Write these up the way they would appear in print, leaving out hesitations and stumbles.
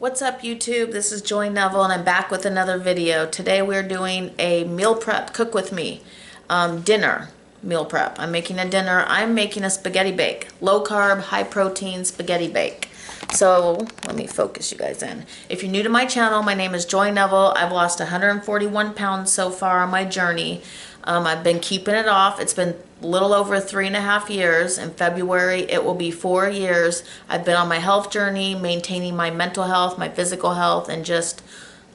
What's up YouTube? This is Joy Neville and I'm back with another video. Today we're doing a meal prep, cook with me, dinner meal prep. I'm making a dinner. I'm making a spaghetti bake, low carb, high protein spaghetti bake. So let me focus you guys in. If you're new to my channel, my name is Joy Neville. I've lost 141 pounds so far on my journey. I've been keeping it off. It's been a little over 3.5 years. In February, it will be 4 years. I've been on my health journey, maintaining my mental health, my physical health, and just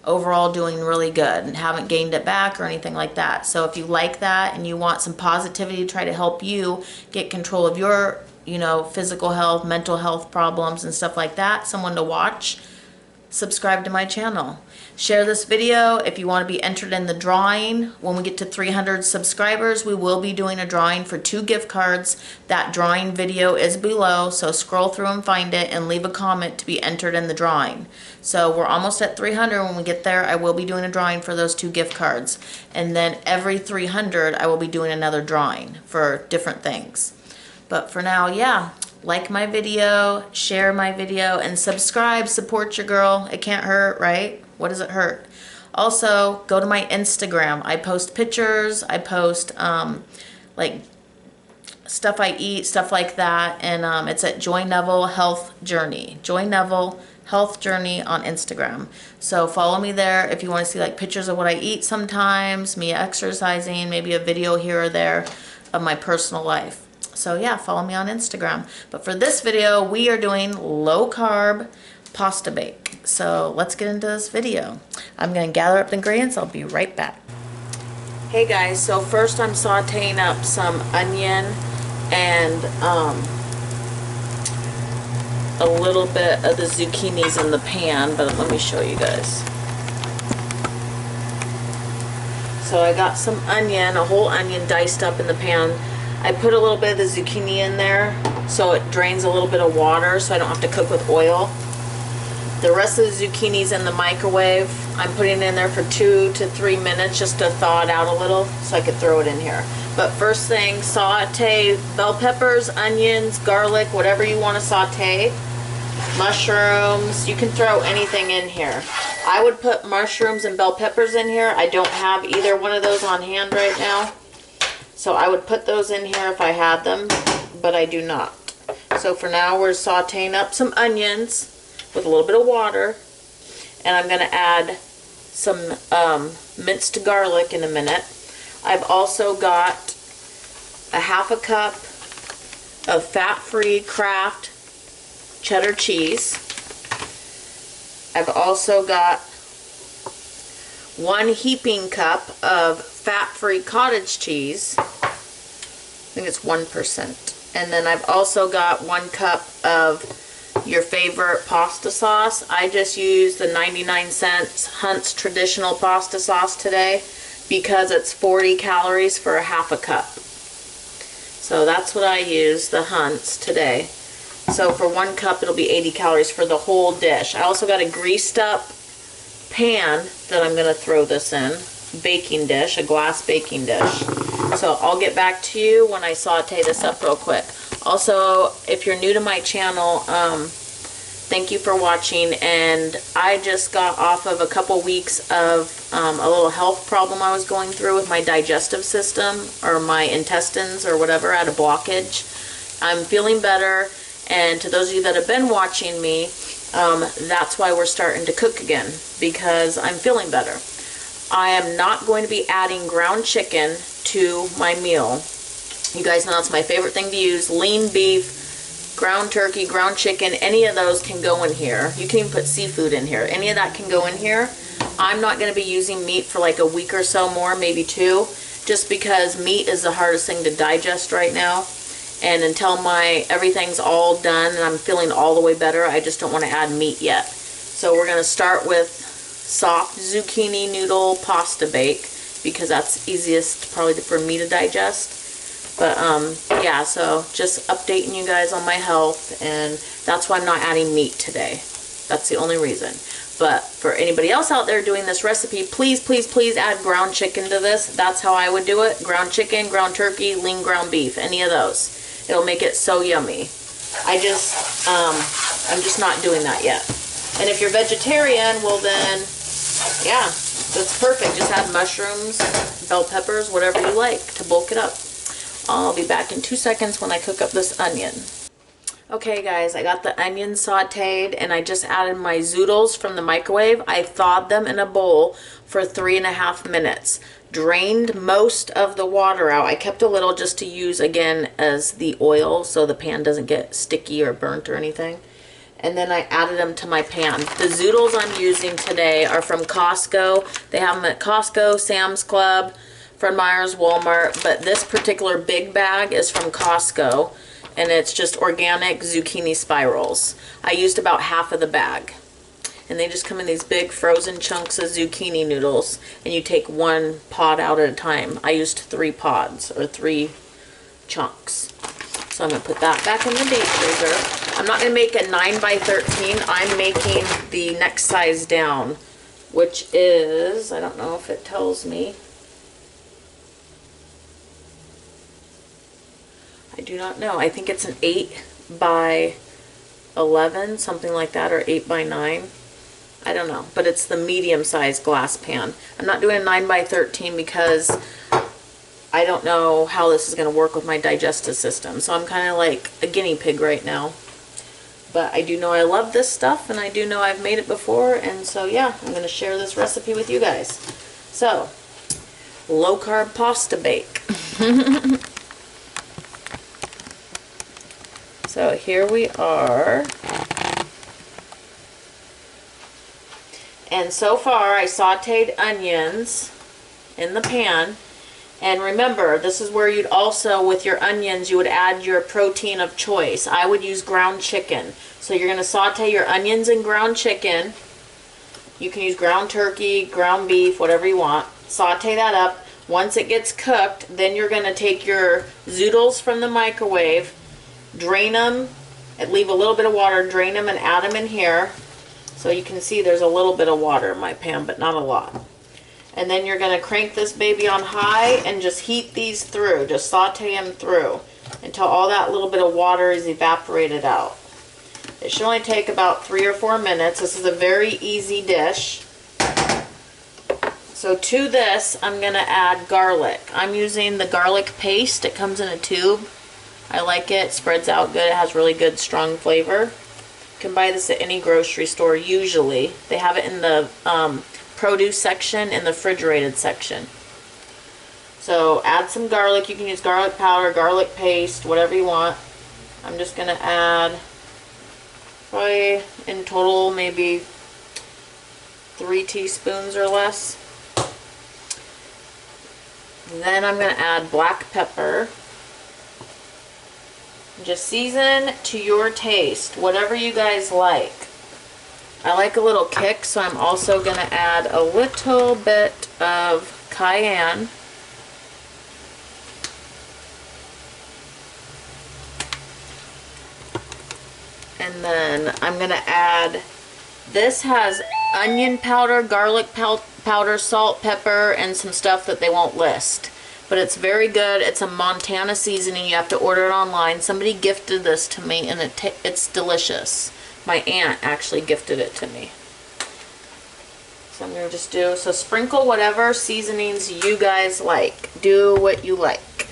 overall doing really good and haven't gained it back or anything like that. So if you like that and you want some positivity to try to help you get control of your, physical health, mental health problems and stuff like that, someone to watch, subscribe to my channel. Share this video if you want to be entered in the drawing. When we get to 300 subscribers, we will be doing a drawing for 2 gift cards. That drawing video is below, so scroll through and find it and leave a comment to be entered in the drawing. So we're almost at 300. When we get there, I will be doing a drawing for those 2 gift cards. And then every 300, I will be doing another drawing for different things. But for now, yeah. Like my video, share my video, and subscribe. Support your girl. It can't hurt, right? What does it hurt? Also, go to my Instagram. I post pictures. I post like stuff I eat, stuff like that. And it's at Joy Neville Health Journey. Joy Neville Health Journey on Instagram. So follow me there if you want to see like pictures of what I eat sometimes, me exercising, maybe a video here or there of my personal life. So yeah, follow me on Instagram. But for this video, we are doing low carb pasta bake. So let's get into this video. I'm gonna gather up the ingredients. I'll be right back. Hey guys, so first I'm sauteing up some onion and a little bit of the zucchinis in the pan, but let me show you guys. So I got some onion, a whole onion diced up in the pan. I put a little bit of the zucchini in there so it drains a little bit of water so I don't have to cook with oil. The rest of the zucchini's in the microwave. I'm putting it in there for 2 to 3 minutes just to thaw it out a little so I could throw it in here. But first thing, saute bell peppers, onions, garlic, whatever you want to saute. Mushrooms, you can throw anything in here. I would put mushrooms and bell peppers in here. I don't have either one of those on hand right now. So I would put those in here if I had them, but I do not. So for now we're sauteing up some onions with a little bit of water, and I'm going to add some minced garlic in a minute. I've also got a 1/2 cup of fat-free Kraft cheddar cheese. I've also got 1 heaping cup of fat-free cottage cheese. I think it's 1%. And then I've also got 1 cup of your favorite pasta sauce. I just used the 99-cent Hunt's traditional pasta sauce today because it's 40 calories for a 1/2 cup. So that's what I use, the Hunt's today. So for 1 cup it'll be 80 calories for the whole dish. I also got a greased up pan that I'm going to throw this in, baking dish, a glass baking dish. So I'll get back to you when I saute this up real quick. Also, if you're new to my channel, thank you for watching. And I just got off of a couple weeks of a little health problem I was going through with my digestive system or my intestines or whatever. I had a blockage. I'm feeling better, and to those of you that have been watching me, that's why we're starting to cook again, because I'm feeling better. I am not going to be adding ground chicken to my meal. You guys know that's my favorite thing to use. Lean beef, ground turkey, ground chicken, any of those can go in here. You can even put seafood in here. Any of that can go in here. I'm not going to be using meat for like a week or so more, maybe 2, just because meat is the hardest thing to digest right now. And until everything's all done and I'm feeling all the way better, I just don't want to add meat yet. So we're going to start with soft zucchini noodle pasta bake because that's easiest probably for me to digest. But yeah, so just updating you guys on my health, and that's why I'm not adding meat today. That's the only reason. But for anybody else out there doing this recipe, please, please, please add ground chicken to this. That's how I would do it. Ground chicken, ground turkey, lean ground beef, any of those. It'll make it so yummy. I'm just not doing that yet. And if you're vegetarian, well then, yeah, that's perfect. Just add mushrooms, bell peppers, whatever you like to bulk it up. I'll be back in 2 seconds when I cook up this onion. Okay guys, I got the onions sauteed and I just added my zoodles from the microwave. I thawed them in a bowl for 3.5 minutes. Drained most of the water out. I kept a little just to use again as the oil so the pan doesn't get sticky or burnt or anything. And then I added them to my pan. The zoodles I'm using today are from Costco. They have them at Costco, Sam's Club, Fred Meyer's, Walmart, but this particular big bag is from Costco, and it's just organic zucchini spirals. I used about half of the bag. And they just come in these big frozen chunks of zucchini noodles, and you take one pod out at a time. I used 3 pods, or 3 chunks. So I'm going to put that back in the deep freezer. I'm not going to make a 9 by 13. I'm making the next size down, which is, I don't know if it tells me. I do not know. I think it's an 8 by 11, something like that, or 8 by 9. I don't know, but it's the medium-sized glass pan. I'm not doing a 9 by 13 because I don't know how this is going to work with my digestive system. So I'm kind of like a guinea pig right now. But I do know I love this stuff, and I do know I've made it before, and so yeah, I'm going to share this recipe with you guys. So, low-carb pasta bake. So here we are. And so far I sauteed onions in the pan. And remember, this is where you'd also, with your onions, you would add your protein of choice. I would use ground chicken. So you're going to saute your onions and ground chicken. You can use ground turkey, ground beef, whatever you want. Saute that up. Once it gets cooked, then you're going to take your zoodles from the microwave, drain them, and leave a little bit of water, drain them and add them in here. So you can see there's a little bit of water in my pan, but not a lot. And then you're going to crank this baby on high and just heat these through. Just saute them through until all that little bit of water is evaporated out. It should only take about 3 or 4 minutes. This is a very easy dish. So to this, I'm going to add garlic. I'm using the garlic paste. It comes in a tube. I like it. It spreads out good. It has really good, strong flavor. You can buy this at any grocery store usually. They have it in the produce section and the refrigerated section. So add some garlic. You can use garlic powder, garlic paste, whatever you want. I'm just going to add probably in total maybe 3 teaspoons or less. And then I'm going to add black pepper. Just season to your taste, whatever you guys like. I like a little kick, so I'm also going to add a little bit of cayenne. And then I'm going to add, this has onion powder, garlic powder, salt, pepper, and some stuff that they won't list. But it's very good. It's a Montana seasoning. You have to order it online. Somebody gifted this to me, and it's delicious. My aunt actually gifted it to me. So I'm going to just do, so sprinkle whatever seasonings you guys like. Do what you like.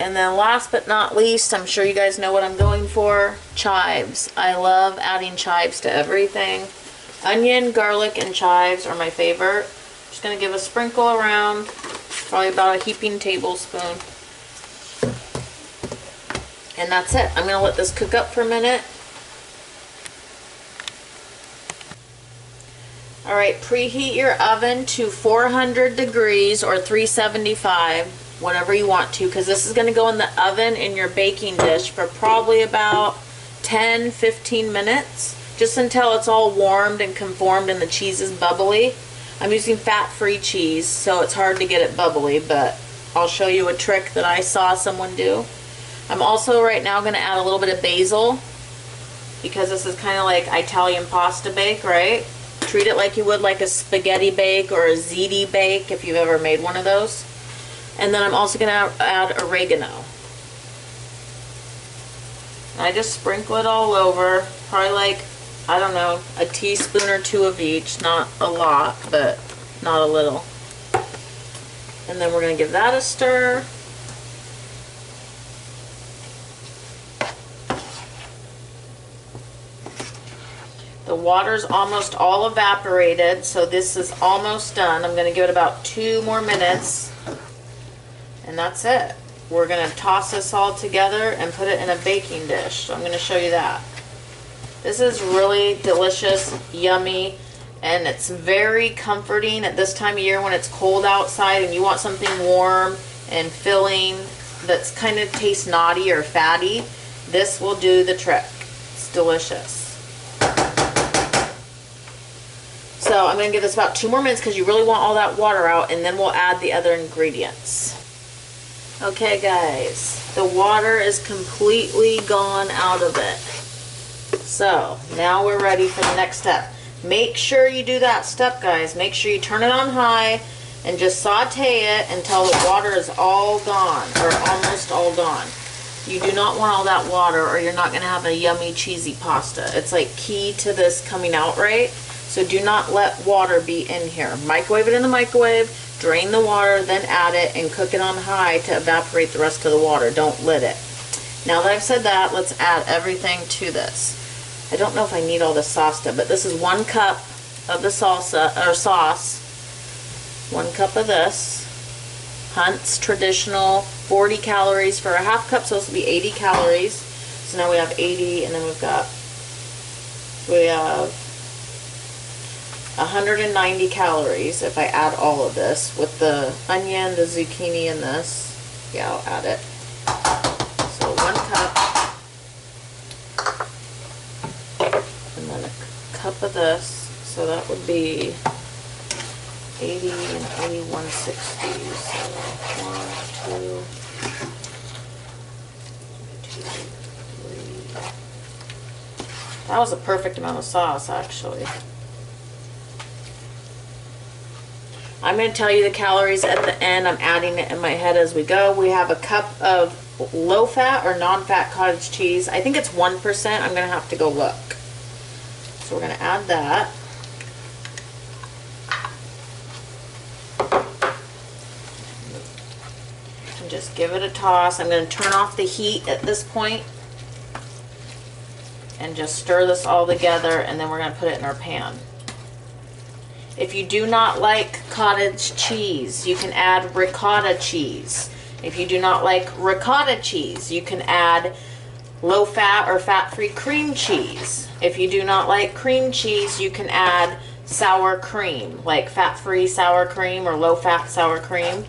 And then last but not least, I'm sure you guys know what I'm going for, chives. I love adding chives to everything. Onion, garlic, and chives are my favorite. Just going to give a sprinkle around. Probably about a heaping tablespoon. And that's it. I'm going to let this cook up for a minute. Alright, preheat your oven to 400 degrees or 375, whatever you want to, because this is going to go in the oven in your baking dish for probably about 10-15 minutes, just until it's all warmed and conformed and the cheese is bubbly. I'm using fat-free cheese, so it's hard to get it bubbly, but I'll show you a trick that I saw someone do. I'm also right now going to add a little bit of basil, because this is kind of like Italian pasta bake, right? Treat it like you would like a spaghetti bake or a ziti bake, if you've ever made one of those. And then I'm also going to add oregano. I just sprinkle it all over, probably like I don't know, a teaspoon or two of each. Not a lot, but not a little. And then we're going to give that a stir. The water's almost all evaporated, so this is almost done. I'm going to give it about 2 more minutes, and that's it. We're going to toss this all together and put it in a baking dish. So I'm going to show you that. This is really delicious, yummy, and it's very comforting at this time of year when it's cold outside and you want something warm and filling that's kind of tastes naughty or fatty. This will do the trick. It's delicious. So I'm going to give this about 2 more minutes because you really want all that water out, and then we'll add the other ingredients. Okay guys, the water is completely gone out of it. So now we're ready for the next step. Make sure you do that step, guys. Make sure you turn it on high and just saute it until the water is all gone, or almost all gone. You do not want all that water or you're not going to have a yummy cheesy pasta. It's like key to this coming out right. So do not let water be in here. Microwave it in the microwave, drain the water, then add it and cook it on high to evaporate the rest of the water. Don't lid it. Now that I've said that, let's add everything to this. I don't know if I need all the sauce stuff, but this is 1 cup of the salsa or sauce. 1 cup of this. Hunt's traditional 40 calories for a half cup, so this will be 80 calories. So now we have 80, and then we have 190 calories if I add all of this with the onion, the zucchini, and this. Yeah, I'll add it. So 1 cup. And then a cup of this. So that would be 80 and 80, 160. So 1, 2, 3. That was a perfect amount of sauce, actually. I'm going to tell you the calories at the end. I'm adding it in my head as we go. We have a cup of low-fat or non-fat cottage cheese. I think it's 1%. I'm going to have to go look. So we're going to add that. And just give it a toss. I'm going to turn off the heat at this point and just stir this all together, and then we're going to put it in our pan. If you do not like cottage cheese, you can add ricotta cheese. If you do not like ricotta cheese, you can add low-fat or fat-free cream cheese. If you do not like cream cheese, you can add sour cream, like fat-free sour cream or low-fat sour cream.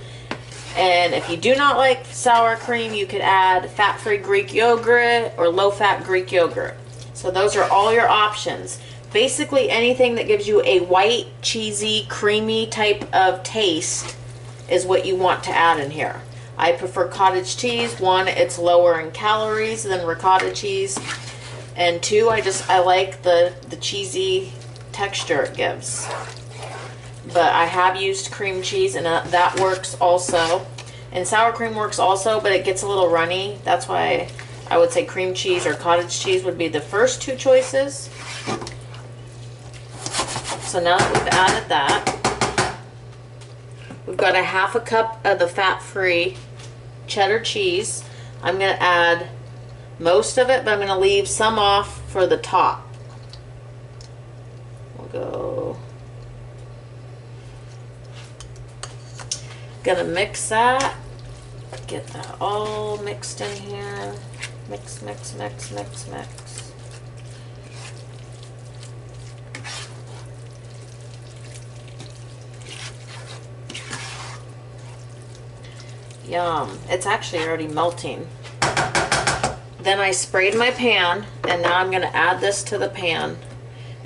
And if you do not like sour cream, you could add fat-free Greek yogurt or low-fat Greek yogurt. So those are all your options. Basically anything that gives you a white, cheesy, creamy type of taste is what you want to add in here. I prefer cottage cheese. 1, it's lower in calories than ricotta cheese. And 2, I like the cheesy texture it gives. But I have used cream cheese, and that works also. And sour cream works also, but it gets a little runny. That's why I would say cream cheese or cottage cheese would be the first 2 choices. So now that we've added that, we've got a half a cup of the fat-free cheddar cheese. I'm going to add most of it, but I'm going to leave some off for the top. We'll go. Gonna mix that. Get that all mixed in here. Mix, mix, mix, mix, mix. Yum. It's actually already melting. Then I sprayed my pan, and now I'm going to add this to the pan,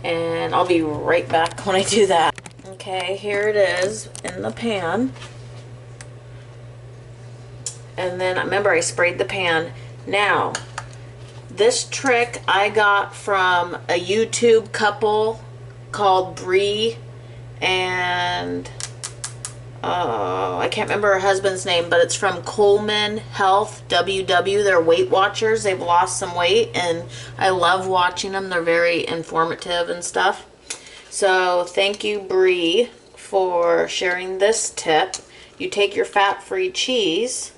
and I'll be right back when I do that. Okay, here it is in the pan. And then remember, I sprayed the pan. Now, this trick I got from a YouTube couple called Bree and I can't remember her husband's name, but it's from Coleman Health WW. They're Weight Watchers. They've lost some weight, and I love watching them. They're very informative and stuff. So thank you, Bree, for sharing this tip. You take your fat-free cheese,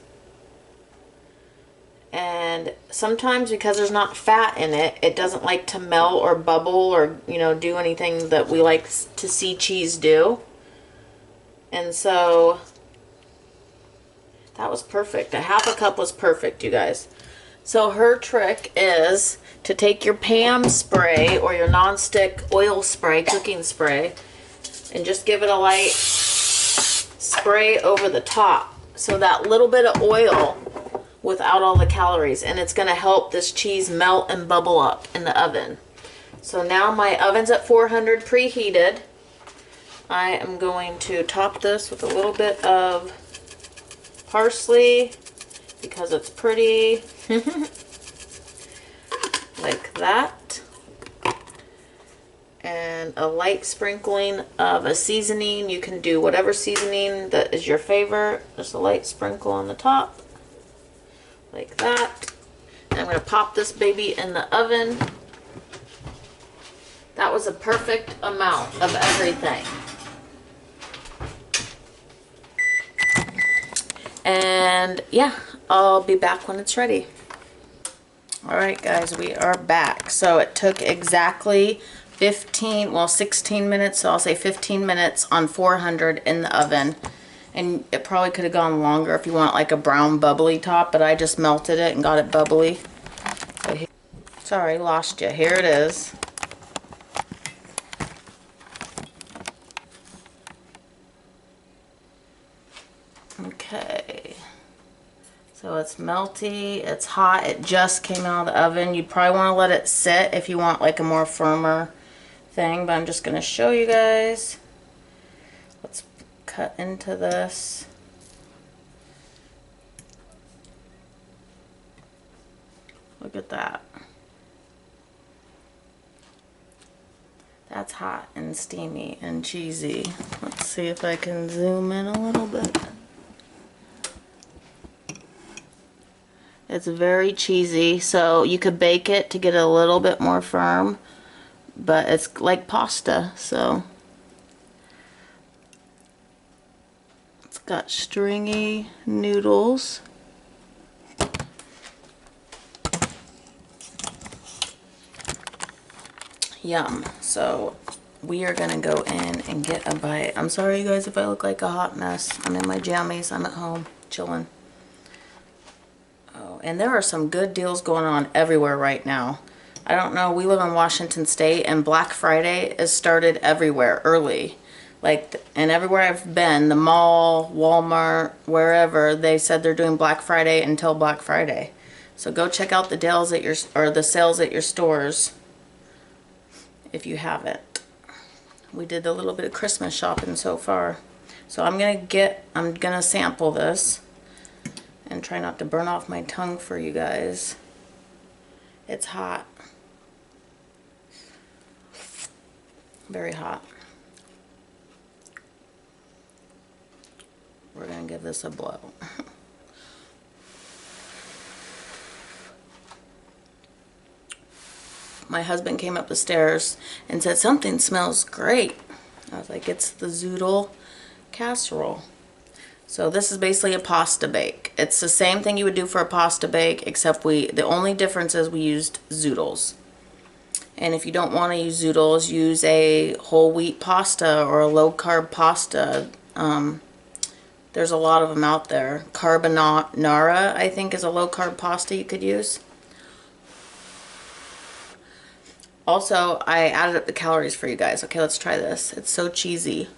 and sometimes because there's not fat in it, it doesn't like to melt or bubble or, you know, do anything that we like to see cheese do. And so that was perfect. A half a cup was perfect, you guys. So her trick is to take your Pam spray or your non-stick oil spray, cooking spray, and just give it a light spray over the top. So that little bit of oil without all the calories, and it's going to help this cheese melt and bubble up in the oven. So now my oven's at 400 preheated. I am going to top this with a little bit of parsley because it's pretty. Like that. And a light sprinkling of a seasoning. You can do whatever seasoning that is your favorite. Just a light sprinkle on the top. Like that. And I'm going to pop this baby in the oven. That was a perfect amount of everything. And yeah, I'll be back when it's ready. Alright guys, we are back. So it took exactly 16 minutes, so I'll say 15 minutes on 400 in the oven. And it probably could have gone longer if you want like a brown bubbly top, but I just melted it and got it bubbly. So here, sorry, lost you. Here it is. Okay, so it's melty, it's hot, it just came out of the oven. You'd probably want to let it sit if you want like a more firmer thing, but I'm just going to show you guys. Let's cut into this. Look at that. That's hot and steamy and cheesy. Let's see if I can zoom in a little bit. It's very cheesy, so you could bake it to get it a little bit more firm, but it's like pasta, so it's got stringy noodles. Yum. So we are gonna go in and get a bite. I'm sorry you guys if I look like a hot mess. I'm in my jammies, I'm at home chilling. And there are some good deals going on everywhere right now. I don't know, we live in Washington State and Black Friday is started everywhere early. Like, and everywhere I've been, the mall, Walmart, wherever, they said they're doing Black Friday until Black Friday. So go check out the deals at your, or the sales at your stores if you haven't. We did a little bit of Christmas shopping so far. So I'm gonna sample this. And try not to burn off my tongue for you guys. It's hot. Very hot. We're going to give this a blow. My husband came up the stairs and said, something smells great. I was like, it's the zoodle casserole. So this is basically a pasta bake. It's the same thing you would do for a pasta bake, except the only difference is we used zoodles. And if you don't want to use zoodles, use a whole wheat pasta or a low carb pasta. There's a lot of them out there. Carbonara, I think, is a low carb pasta you could use. Also, I added up the calories for you guys. Okay, let's try this. It's so cheesy.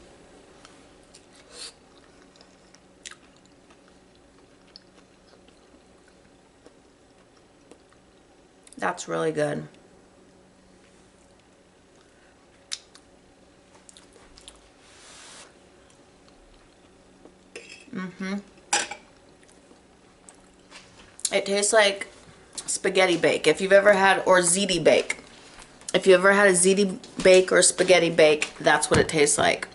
That's really good. It tastes like spaghetti bake. If you've ever had, or ziti bake. If you ever had a ziti bake or spaghetti bake, that's what it tastes like.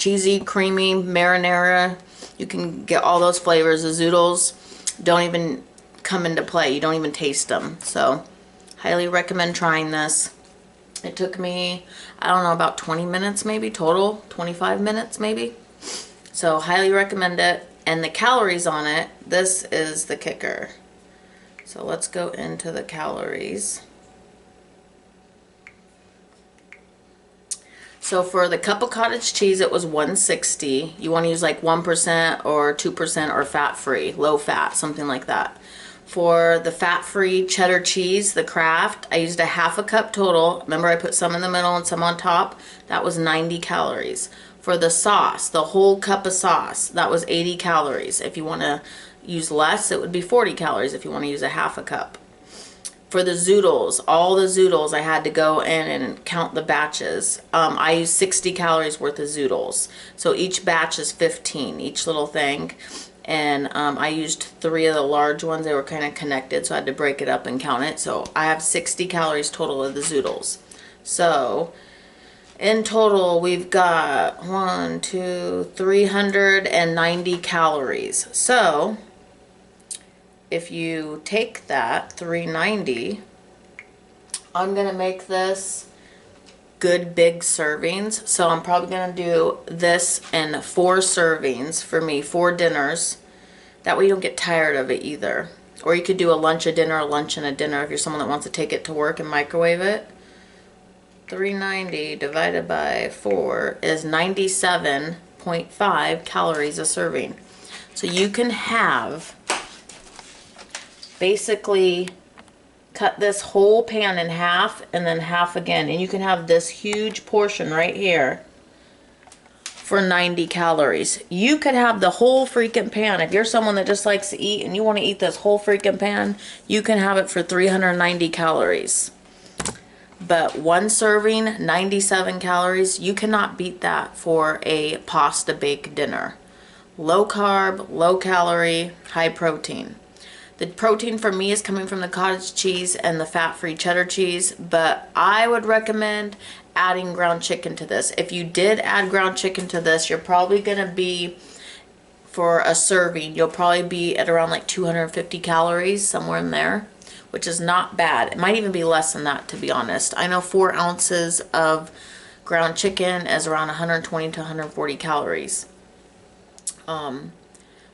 cheesy, creamy, marinara. You can get all those flavors. The zoodles don't even come into play. You don't even taste them. So highly recommend trying this. It took me, I don't know, about 20 minutes maybe total, 25 minutes maybe. So highly recommend it. And the calories on it, this is the kicker. So let's go into the calories. So for the cup of cottage cheese, it was 160. You want to use like 1% or 2% or fat-free, low fat, something like that. For the fat-free cheddar cheese, the Kraft, I used a half a cup total. Remember, I put some in the middle and some on top. That was 90 calories. For the sauce, the whole cup of sauce, that was 80 calories. If you want to use less, it would be 40 calories if you want to use a half a cup. For the zoodles, all the zoodles, I had to go in and count the batches. I used 60 calories worth of zoodles. So each batch is 15, each little thing. And I used 3 of the large ones. They were kind of connected, so I had to break it up and count it. So I have 60 calories total of the zoodles. So in total, we've got 390 calories. So if you take that 390, I'm gonna make this good big servings. So I'm probably gonna do this in 4 servings for me, 4 dinners. That way you don't get tired of it either. Or you could do a lunch, a dinner, a lunch, and a dinner if you're someone that wants to take it to work and microwave it. 390 divided by 4 is 97.5 calories a serving. So you can have basically cut this whole pan in half and then half again, and you can have this huge portion right here for 90 calories. You could have the whole freaking pan. If you're someone that just likes to eat and you want to eat this whole freaking pan, you can have it for 390 calories. But one serving, 97 calories, you cannot beat that for a pasta bake dinner. Low carb, low calorie, high protein. The protein for me is coming from the cottage cheese and the fat-free cheddar cheese, but I would recommend adding ground chicken to this. If you did add ground chicken to this, you're probably going to be, for a serving, you'll probably be at around like 250 calories, somewhere in there, which is not bad. It might even be less than that, to be honest. I know 4 ounces of ground chicken is around 120 to 140 calories.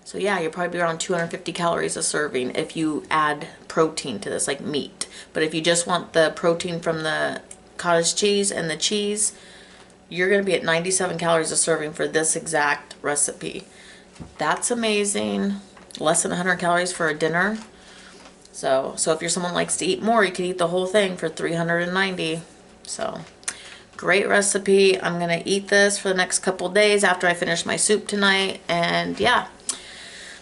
So yeah, you'll probably be around 250 calories a serving if you add protein to this, like meat. But if you just want the protein from the cottage cheese and the cheese, you're going to be at 97 calories a serving for this exact recipe. That's amazing. Less than 100 calories for a dinner. So if you're someone who likes to eat more, you can eat the whole thing for 390. So great recipe. I'm going to eat this for the next couple days after I finish my soup tonight. And yeah.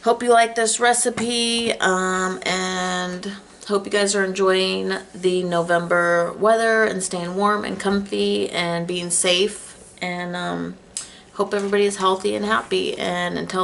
Hope you like this recipe, and hope you guys are enjoying the November weather and staying warm and comfy and being safe, and hope everybody is healthy and happy. And until the